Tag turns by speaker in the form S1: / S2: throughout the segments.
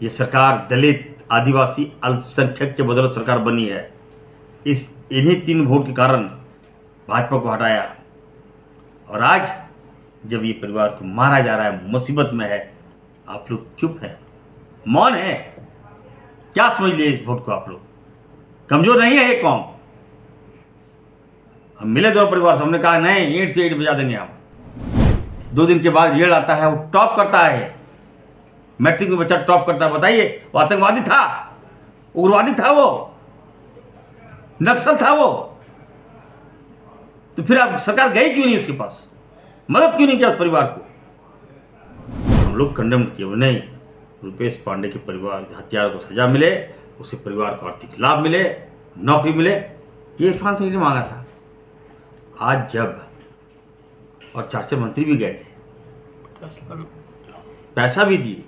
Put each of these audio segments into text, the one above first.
S1: ये सरकार दलित, आदिवासी, अल्पसंख्यक के बदौलत सरकार बनी है। इन्हीं 3 वोट के कारण भाजपा को हटाया, और आज जब ये परिवार को मारा जा रहा है, मुसीबत में है, आप लोग चुप हैं, मौन हैं। क्या समझ लिए इस वोट को? आप लोग कमजोर नहीं है ये कौम। हम मिले दोनों परिवार से, हमने कहा नहीं, ईंट से ईंट बजा देंगे हम। 2 दिन के बाद रिजल्ट आता है, वो टॉप करता है, मैट्रिक में बच्चा टॉप करता है। बताइए, वो आतंकवादी था, उग्रवादी था, वो नक्सल था वो। तो फिर अब सरकार गई क्यों नहीं उसके पास? मदद क्यों नहीं किया उस परिवार को? हम लोग कंडेम किए नहीं। रुपेश पांडे के परिवार के हत्यारों को सजा मिले, उसके परिवार को आर्थिक लाभ मिले, नौकरी मिले, ये इरफान सिंह ने मांगा था। आज जब, और 4 मंत्री भी गए थे, पैसा भी दिए,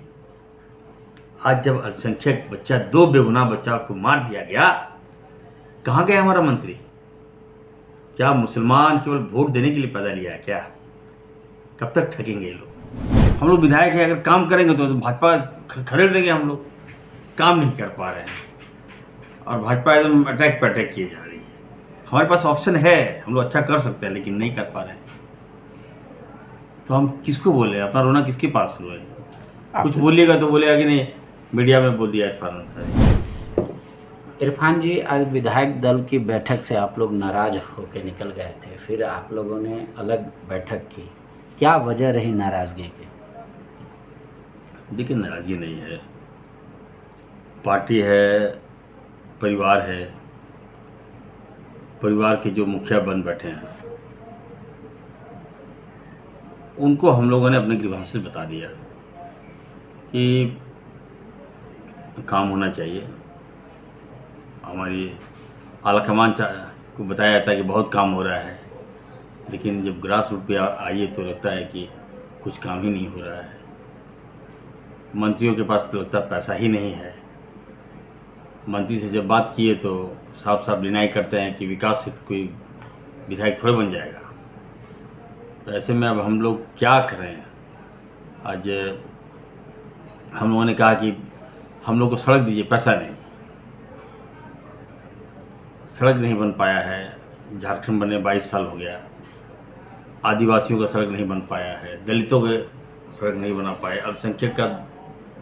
S1: आज जब अल्पसंख्यक बच्चा, 2 बेगुनाह बच्चा को मार दिया गया, कहाँ गया हमारा मंत्री? क्या मुसलमान केवल वोट देने के लिए पैदा लिया है क्या? कब तक ठगेंगे ये लोग? हम लोग विधायक हैं, अगर काम करेंगे तो भाजपा खरीद देंगे। हम लोग काम नहीं कर पा रहे हैं, और भाजपा एकदम अटैक पे अटैक किए जा रही है। हमारे पास ऑप्शन है, हम लोग अच्छा कर सकते हैं, लेकिन नहीं कर पा रहे हैं। तो हम किसको बोले? अपना रोना किसके पास रोए? कुछ बोलिएगा तो बोलेगा कि नहीं, मीडिया में बोल दिया इरफान अंसारी।
S2: इरफान जी, आज विधायक दल की बैठक से आप लोग नाराज होकर निकल गए थे, फिर आप लोगों ने अलग बैठक की, क्या वजह रही नाराजगी की?
S1: देखिए, नाराजगी नहीं है, पार्टी है, परिवार है। परिवार के जो मुखिया बन बैठे हैं, उनको हम लोगों ने अपने ग्रीवांस से बता दिया कि काम होना चाहिए। हमारी आलाकमान को बताया जाता है कि बहुत काम हो रहा है, लेकिन जब ग्रास रूट पे आइए तो लगता है कि कुछ काम ही नहीं हो रहा है। मंत्रियों के पास तो लगता है पैसा ही नहीं है। मंत्री से जब बात किए तो साफ साफ डिनाई करते हैं कि विकास से तो कोई विधायक थोड़े बन जाएगा। तो ऐसे में अब हम लोग क्या करें? आज हम लोगों ने कहा कि हम लोग को सड़क दीजिए, पैसा नहीं, सड़क नहीं बन पाया है। झारखंड बने 22 साल हो गया, आदिवासियों का सड़क नहीं बन पाया है, दलितों के सड़क नहीं बना पाए, अल्पसंख्यक का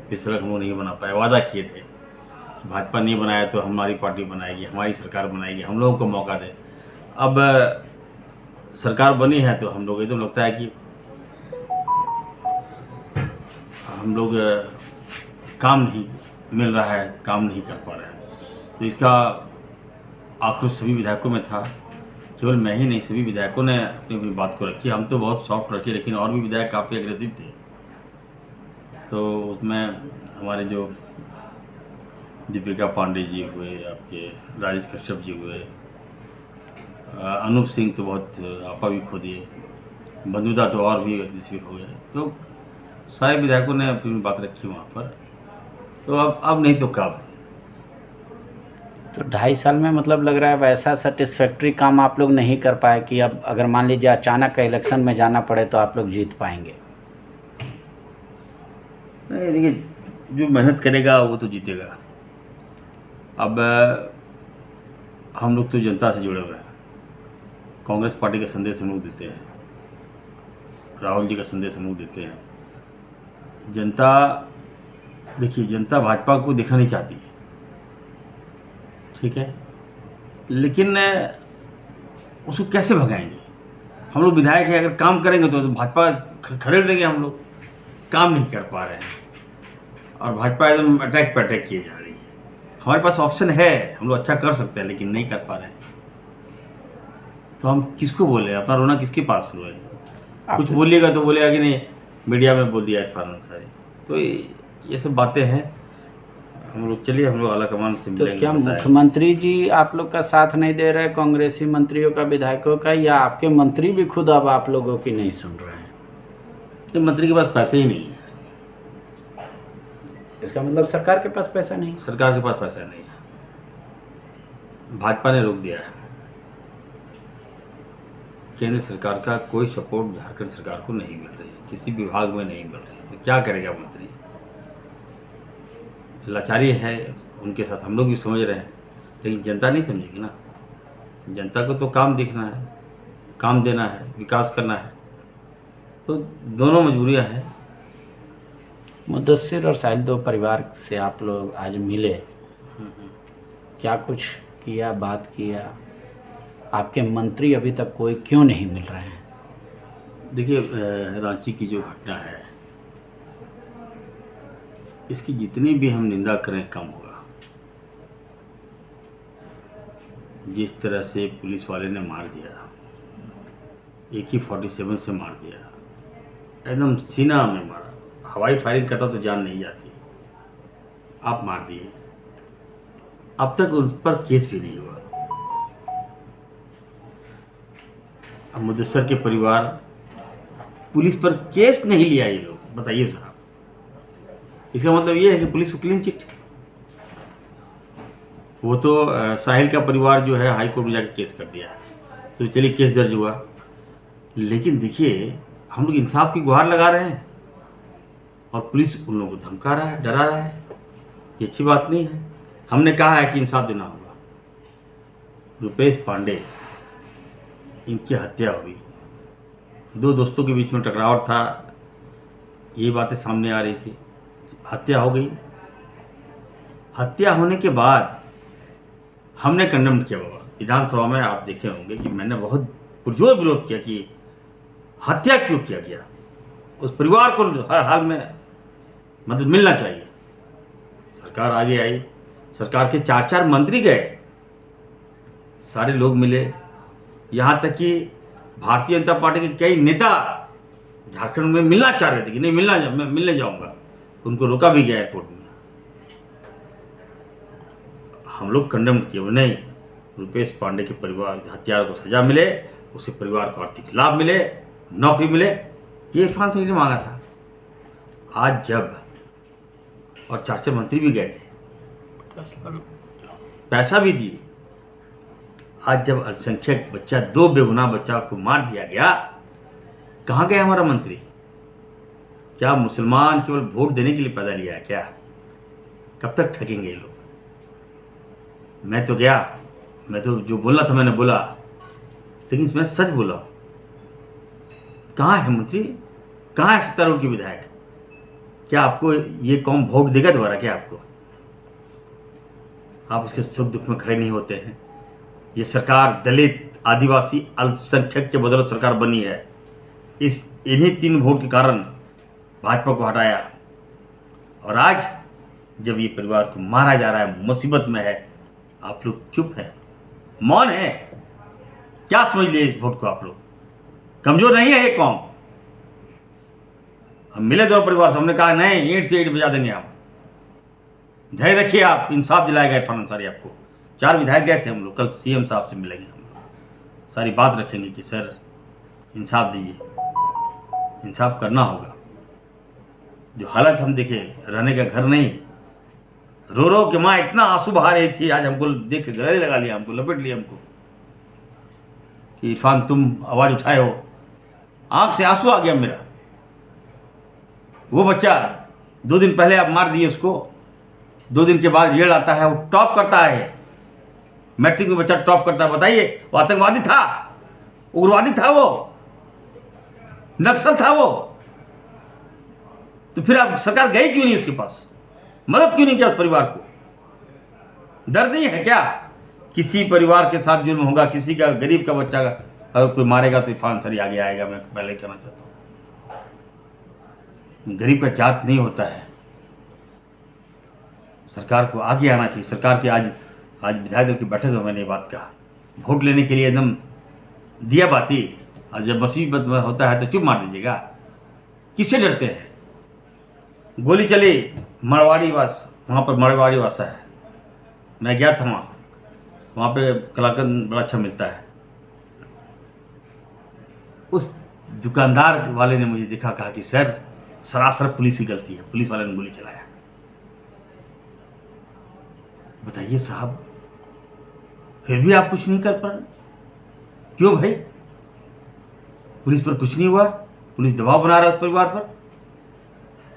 S1: भी सड़क वो नहीं बना पाया। वादा किए थे, भाजपा नहीं बनाया तो हमारी पार्टी बनाएगी, हमारी सरकार बनाएगी, हम लोगों को मौका दे। अब सरकार बनी है तो हम लोग एकदम लगता है कि हम लोग काम नहीं मिल रहा है, काम नहीं कर पा रहे हैं। तो इसका आक्रोश सभी विधायकों में था, केवल मैं ही नहीं, सभी विधायकों ने अपनी अपनी बात को रखी। हम तो बहुत सॉफ्ट रखे, लेकिन और भी विधायक काफ़ी एग्रेसिव थे। तो उसमें हमारे जो दीपिका पांडे जी हुए, आपके राजेश कश्यप जी हुए, अनूप सिंह तो बहुत आपा भी खो दिए, बंधुदा तो और भी एग्रेसिव हो गए। तो सारे विधायकों ने अपनी बात रखी वहाँ पर। तो अब नहीं तो कब?
S2: तो 2.5 साल में मतलब लग रहा है वैसा सेटिस्फैक्ट्री काम आप लोग नहीं कर पाए कि अब अगर मान लीजिए अचानक इलेक्शन में जाना पड़े तो आप लोग जीत पाएंगे?
S1: नहीं, देखिए, जो मेहनत करेगा वो तो जीतेगा। अब हम लोग तो जनता से जुड़े हुए हैं। कांग्रेस पार्टी का संदेश हम लोग देते हैं, राहुल जी का संदेश हम लोग देते हैं। जनता, देखिए, जनता भाजपा को देखना नहीं चाहती है, ठीक है, लेकिन उसको कैसे भगाएंगे? हम लोग विधायक हैं, अगर काम करेंगे तो भाजपा खरीद देंगे। हम लोग काम नहीं कर पा रहे हैं, और भाजपा एकदम अटैक पे अटैक किए जा रही है। हमारे पास ऑप्शन है, हम लोग अच्छा कर सकते हैं, लेकिन नहीं कर पा रहे हैं। तो हम किसको बोले? अपना रोना किसके पास रोए? कुछ बोलिएगा तो बोलेगा कि नहीं, मीडिया में बोल दिया इरफान अंसारी। तो ये सब बातें हैं। हम लोग चलिए, हम लोग आलाकमान से
S2: तो क्या मुख्यमंत्री जी आप लोग का साथ नहीं दे रहे, कांग्रेसी मंत्रियों का, विधायकों का, या आपके मंत्री भी खुद अब आप लोगों की नहीं सुन रहे हैं?
S1: तो मंत्री के पास पैसे ही नहीं है।
S2: इसका मतलब सरकार के पास पैसा नहीं?
S1: सरकार के पास पैसा नहीं है, भाजपा ने रोक दिया है। केंद्र सरकार का कोई सपोर्ट झारखंड सरकार को नहीं मिल रही है, किसी विभाग में नहीं मिल रही है। तो क्या करेगा मंत्री? लाचारी है उनके साथ, हम लोग भी समझ रहे हैं, लेकिन जनता नहीं समझेगी ना। जनता को तो काम देखना है, काम देना है, विकास करना है, तो दोनों मजबूरियां हैं।
S2: मुदस्सिर और साहिल, दो परिवार से आप लोग आज मिले, क्या कुछ किया, बात किया? आपके मंत्री अभी तक कोई क्यों नहीं मिल रहे हैं?
S1: देखिए, रांची की जो घटना है, इसकी जितनी भी हम निंदा करें कम होगा। जिस तरह से पुलिस वाले ने मार दिया, AK-47 से मार दिया, एकदम सीना में मारा, हवाई फायरिंग करता तो जान नहीं जाती, आप मार दिए। अब तक उस पर केस भी नहीं हुआ। अब मुदस्सिर के परिवार, पुलिस पर केस नहीं लिया ये लोग, बताइए साहब। इसका मतलब ये है कि पुलिस को क्लीन चिट। वो तो साहिल का परिवार जो है हाई कोर्ट में जाकर केस कर दिया, तो चलिए केस दर्ज हुआ, लेकिन देखिए हम लोग इंसाफ की गुहार लगा रहे हैं और पुलिस उन लोगों को धमका रहा है, डरा रहा है। ये अच्छी बात नहीं है। हमने कहा है कि इंसाफ देना होगा। रुपेश पांडे, इनकी हत्या हुई, दो दोस्तों के बीच में टकराव था, ये बातें सामने आ रही थी, हत्या हो गई। हत्या होने के बाद हमने कंडेम किया बाबा, विधानसभा में आप देखे होंगे कि मैंने बहुत पुरजोर विरोध किया कि हत्या क्यों किया गया, उस परिवार को हर हाल में मदद मिलना चाहिए। सरकार आगे आई, सरकार के 4 मंत्री गए, सारे लोग मिले, यहाँ तक कि भारतीय जनता पार्टी के कई नेता झारखंड में मिलना चाह रहे थे कि नहीं मैं मिलने जाऊंगा, उनको रोका भी गया एयरपोर्ट में। हम लोग कंडेम किए, नहीं, रुपेश पांडे के परिवार हत्यारों को सजा मिले, उसके परिवार को आर्थिक लाभ मिले, नौकरी मिले, ये इरफान सैनी ने मांगा था। आज जब, और 4 मंत्री भी गए थे, पैसा भी दिए, आज जब अल्पसंख्यक बच्चा, 2 बेगुनाह बच्चा को मार दिया गया, कहाँ गया हमारा मंत्री? क्या मुसलमान केवल वोट देने के लिए पैदा लिया है क्या? कब तक ठगेंगे ये लोग? मैं तो गया, मैं तो जो बोलना था मैंने बोला, लेकिन इसमें सच बोला। कहाँ है मंत्री, कहाँ है सत्तारूढ़ की विधायक? क्या आपको ये कौम वोट देगा दोबारा क्या आपको? आप उसके सुख दुख में खड़े नहीं होते हैं। ये सरकार दलित, आदिवासी, अल्पसंख्यक के बदौलत सरकार बनी है। इन्हीं 3 वोट के कारण भाजपा को हटाया, और आज जब ये परिवार को मारा जा रहा है, मुसीबत में है, आप लोग चुप हैं, मौन हैं। क्या समझ लिए इस वोट को आप लोग? कमजोर नहीं है ये कौम। हम मिले दोनों परिवार से, हमने कहा नहीं, ईंट से ईंट बजा देंगे हम। धैर्य रखिए आप, इंसाफ दिलाएगा इरफान अंसारी आपको। 4 विधायक गए थे हम लोग, कल CM साहब से मिलेंगे हम लोग, सारी बात रखेंगे कि सर इंसाफ दीजिए, इंसाफ करना होगा। जो हालत हम देखे, रहने का घर नहीं, रो रो के माँ इतना आंसू बहा रही थी, आज हमको देख के गले लगा लिया, हमको लपेट लिया हमको कि इरफान तुम आवाज़ उठाए हो। आंख से आंसू आ गया मेरा। वो बच्चा 2 दिन पहले आप मार दिए उसको, 2 दिन के बाद रिजल्ट आता है, वो टॉप करता है, मैट्रिक में बच्चा टॉप करता है। बताइए, वो आतंकवादी था, उग्रवादी था, वो नक्सल था वो, तो फिर आप सरकार गई क्यों नहीं उसके पास? मदद क्यों नहीं किया उस परिवार को? दर्द नहीं है क्या? किसी परिवार के साथ जुर्म होगा, किसी का गरीब का बच्चा अगर कोई मारेगा तो इरफान अंसारी आगे आएगा। मैं पहले कहना चाहता हूँ, गरीब का जात नहीं होता है। सरकार को आगे आना चाहिए। सरकार की आज विधायक दल की बैठक में मैंने ये बात कहा, वोट लेने के लिए एकदम दिया बाती, और जब मुसीबत में होता है तो चुप मार दीजिएगा। किससे डरते हैं? गोली चली मरवाड़ी वास, वहाँ पर मरवाड़ी वासा है, मैं गया था वहाँ पे कलाकंद बड़ा अच्छा मिलता है। उस दुकानदार वाले ने मुझे देखा, कहा कि सर सरासर पुलिस की गलती है, पुलिस वाले ने गोली चलाया। बताइए साहब, फिर भी आप कुछ नहीं कर पा रहे, क्यों भाई? पुलिस पर कुछ नहीं हुआ, पुलिस दबाव बना रहा है उस परिवार पर।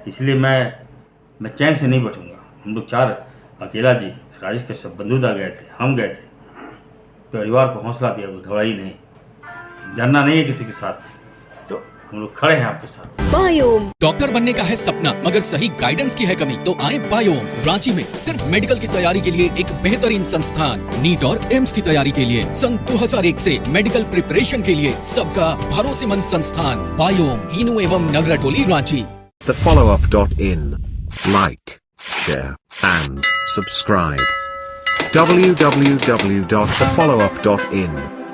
S1: इसलिए मैं चैन से नहीं बैठूंगा। हम लोग 4, अकेला जी, राजेश कश्यप, बंधुदा गए थे, हम गए थे, परिवार को हौसला दिया, घबराई नहीं, जानना नहीं है किसी के साथ, तो हम लोग खड़े हैं आपके साथ।
S3: बायोम
S4: डॉक्टर बनने का है सपना मगर सही गाइडेंस की है कमी, तो आए बायोम। रांची में सिर्फ मेडिकल की तैयारी के लिए एक बेहतरीन संस्थान, नीट और एम्स की तैयारी के लिए सन 2001 से मेडिकल प्रिपरेशन के लिए सबका भरोसेमंद संस्थान बायोम, इनू एवं नगरटोली, Ranchi.
S5: thefollowup.in. Like, share, and subscribe. www.thefollowup.in